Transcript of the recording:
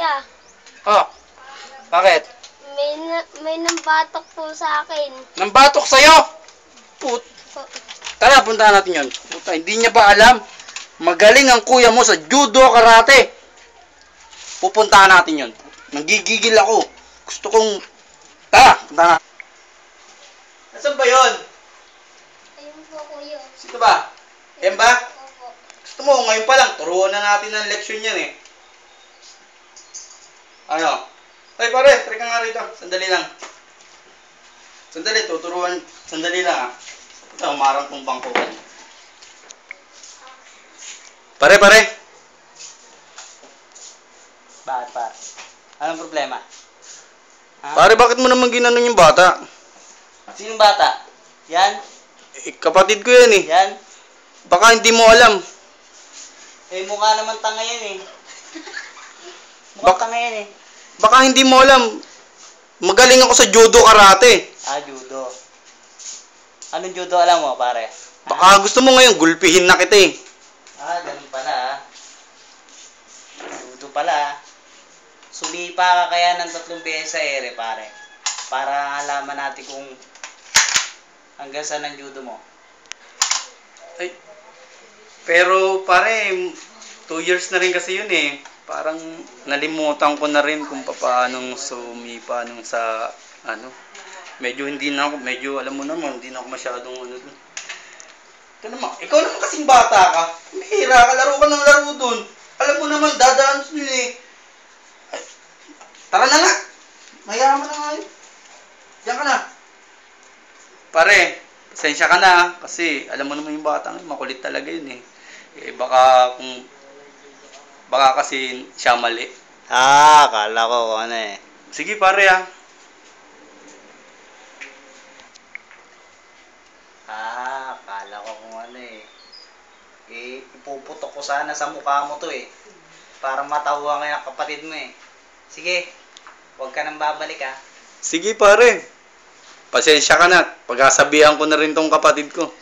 Yeah. Oh, bakit? May nambatok po sa akin. Nambatok sa'yo? Put. Tara, puntahan natin yun. Puta, hindi niya ba alam? Magaling ang kuya mo sa judo karate. Pupuntahan natin yun. Nanggigigil ako. Gusto kong... Tara, puntahan natin. Nasaan ba yun? Ayun po, kuya. Sino ba? Yan ba? Opo. Gusto mo, ngayon pa lang, turuan na natin ng leksyon yan eh. Ano? Ay pare, try ka nga rito. Sandali lang. Sandali, tuturuan. Sandali lang ah. Ito, umarang tong bangko. Pare. Bakit, par? Anong problema? Ha? Pare, bakit mo naman ginanon yung bata? Sinong bata? Yan? Eh, kapatid ko yan eh. Yan? Baka hindi mo alam. Eh, mukha naman tanga yan eh. Mukha tanga yan eh. Baka hindi mo alam. Magaling ako sa judo karate. Ah, judo. Anong judo alam mo, pare? Baka gusto mo ngayon gulpihin na kita eh. Ah, ganun pala ah. Judo pala ah. Sumipa ka kaya ng 3 beses sa ere, pare. Para alaman natin kung hanggang saan ang judo mo. Ay, pero pare, 2 years na rin kasi yun eh. Parang nalimutan ko na rin kung paano sumipa nung sa ano. Medyo hindi na ako, medyo alam mo naman, hindi na ako masyadong ano dun. Ito naman, ikaw naman kasing bata ka. Mahira ka, laro ka ng laro dun. Alam mo naman, dadaan dun eh. Ay, tara na nga. Mayaman na nga yun. Diyan ka na. Pare, pasensya ka na kasi alam mo naman yung bata ngayon, makulit talaga yun eh. Eh baka kasi siya mali. Ah, akala ko kung ano eh. Sige pare ah. Ah, akala ko kung ano eh. Eh, ipuputok ko sana sa mukha mo to eh. Para matawa nga yung kapatid mo eh. Sige, huwag ka nang babalik ah. Sige pare. Pasensya ka na. Pagkasabihan ko na rin tong kapatid ko.